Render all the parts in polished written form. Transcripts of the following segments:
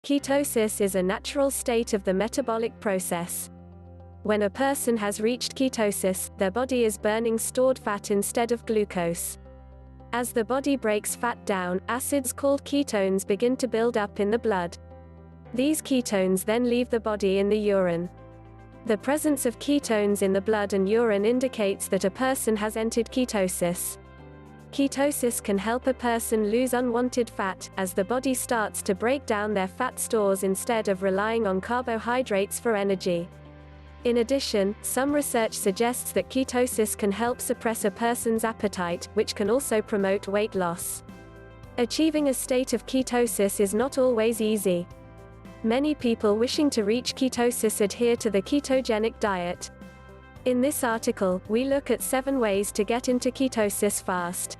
Ketosis is a natural state of the metabolic process. When a person has reached ketosis, their body is burning stored fat instead of glucose. As the body breaks fat down, acids called ketones begin to build up in the blood. These ketones then leave the body in the urine. The presence of ketones in the blood and urine indicates that a person has entered ketosis. Ketosis can help a person lose unwanted fat, as the body starts to break down their fat stores instead of relying on carbohydrates for energy. In addition, some research suggests that ketosis can help suppress a person's appetite, which can also promote weight loss. Achieving a state of ketosis is not always easy. Many people wishing to reach ketosis adhere to the ketogenic diet. In this article, we look at 7 ways to get into ketosis fast.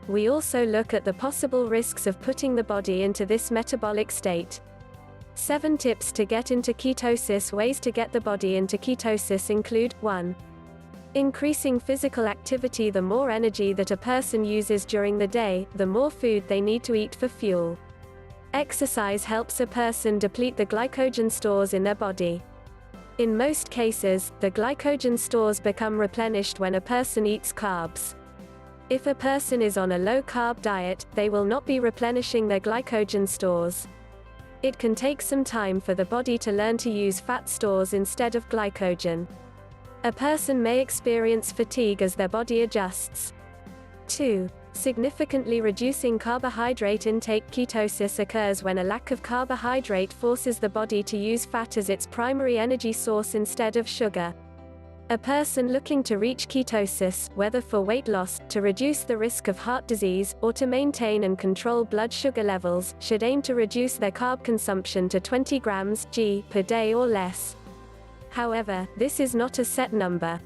We also look at the possible risks of putting the body into this metabolic state. 7 tips to get into ketosis. Ways to get the body into ketosis include: 1. Increasing physical activity. The more energy that a person uses during the day, the more food they need to eat for fuel. Exercise helps a person deplete the glycogen stores in their body. In most cases, the glycogen stores become replenished when a person eats carbs. If a person is on a low-carb diet, they will not be replenishing their glycogen stores. It can take some time for the body to learn to use fat stores instead of glycogen. A person may experience fatigue as their body adjusts. 2. Significantly reducing carbohydrate intake. Ketosis occurs when a lack of carbohydrate forces the body to use fat as its primary energy source instead of sugar. A person looking to reach ketosis, whether for weight loss, to reduce the risk of heart disease, or to maintain and control blood sugar levels, should aim to reduce their carb consumption to 20 grams per day or less. However, this is not a set number.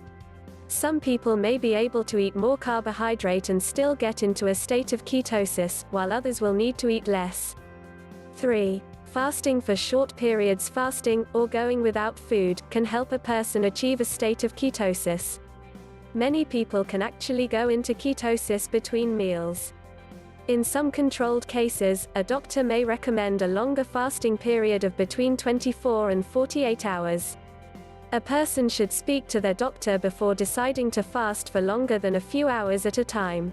Some people may be able to eat more carbohydrate and still get into a state of ketosis, while others will need to eat less. 3. Fasting for short periods. Fasting, or going without food, can help a person achieve a state of ketosis. Many people can actually go into ketosis between meals. In some controlled cases, a doctor may recommend a longer fasting period of between 24 and 48 hours. A person should speak to their doctor before deciding to fast for longer than a few hours at a time.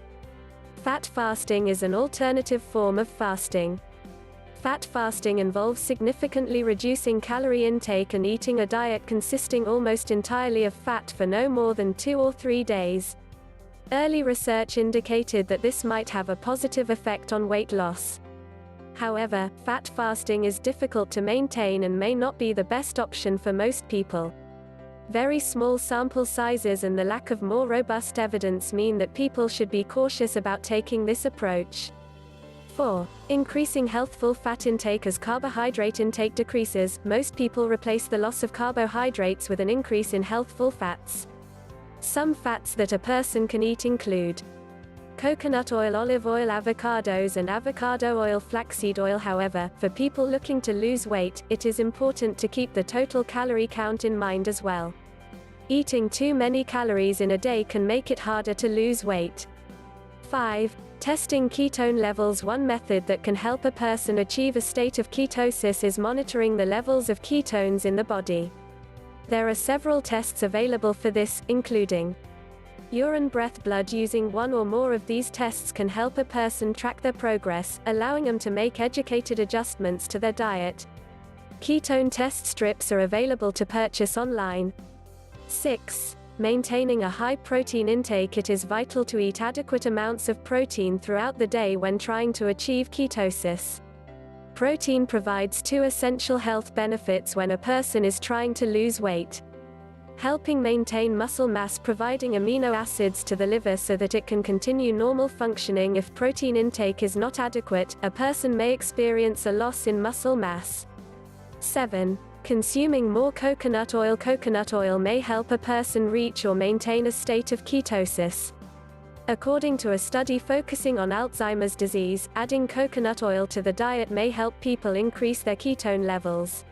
Fat fasting is an alternative form of fasting. Fat fasting involves significantly reducing calorie intake and eating a diet consisting almost entirely of fat for no more than 2 or 3 days. Early research indicated that this might have a positive effect on weight loss. However, fat fasting is difficult to maintain and may not be the best option for most people. Very small sample sizes and the lack of more robust evidence mean that people should be cautious about taking this approach. 4. Increasing healthful fat intake. As carbohydrate intake decreases, most people replace the loss of carbohydrates with an increase in healthful fats. Some fats that a person can eat include coconut oil, olive oil, avocados and avocado oil, flaxseed oil. However, for people looking to lose weight, it is important to keep the total calorie count in mind as well. Eating too many calories in a day can make it harder to lose weight. 5. Testing ketone levels. One method that can help a person achieve a state of ketosis is monitoring the levels of ketones in the body. There are several tests available for this, including urine, breath, blood. Using one or more of these tests can help a person track their progress, allowing them to make educated adjustments to their diet. Ketone test strips are available to purchase online. 6. Maintaining a high protein intake. It is vital to eat adequate amounts of protein throughout the day when trying to achieve ketosis. Protein provides 2 essential health benefits when a person is trying to lose weight: helping maintain muscle mass, providing amino acids to the liver so that it can continue normal functioning. If protein intake is not adequate, a person may experience a loss in muscle mass. 7. Consuming more coconut oil. Coconut oil may help a person reach or maintain a state of ketosis. According to a study focusing on Alzheimer's disease, adding coconut oil to the diet may help people increase their ketone levels.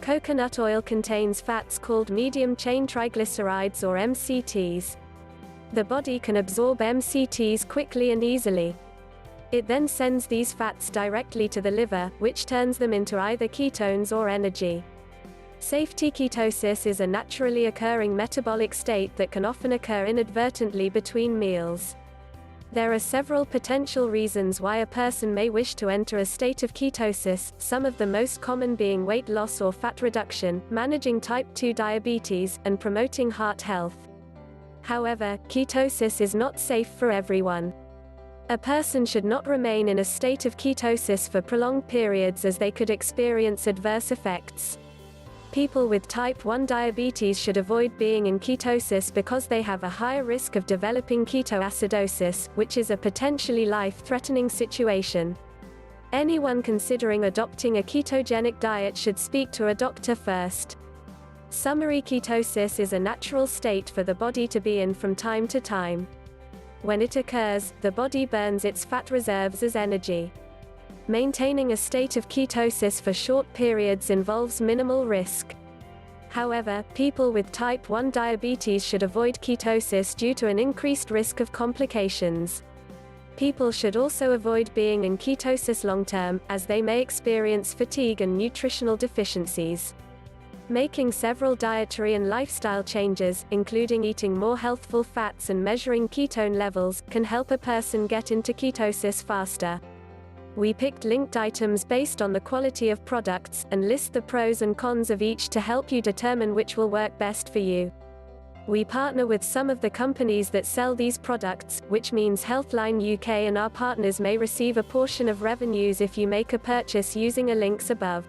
Coconut oil contains fats called medium-chain triglycerides or MCTs. The body can absorb MCTs quickly and easily. It then sends these fats directly to the liver, which turns them into either ketones or energy. Safety ketosis is a naturally occurring metabolic state that can often occur inadvertently between meals. There are several potential reasons why a person may wish to enter a state of ketosis, some of the most common being weight loss or fat reduction, managing type 2 diabetes, and promoting heart health. However, ketosis is not safe for everyone. A person should not remain in a state of ketosis for prolonged periods as they could experience adverse effects. People with type 1 diabetes should avoid being in ketosis because they have a higher risk of developing ketoacidosis, which is a potentially life-threatening situation. Anyone considering adopting a ketogenic diet should speak to a doctor first. Summary: ketosis is a natural state for the body to be in from time to time. When it occurs, the body burns its fat reserves as energy. Maintaining a state of ketosis for short periods involves minimal risk. However, people with type 1 diabetes should avoid ketosis due to an increased risk of complications. People should also avoid being in ketosis long-term, as they may experience fatigue and nutritional deficiencies. Making several dietary and lifestyle changes, including eating more healthful fats and measuring ketone levels, can help a person get into ketosis faster. We picked linked items based on the quality of products, and list the pros and cons of each to help you determine which will work best for you. We partner with some of the companies that sell these products, which means Healthline UK and our partners may receive a portion of revenues if you make a purchase using a links above.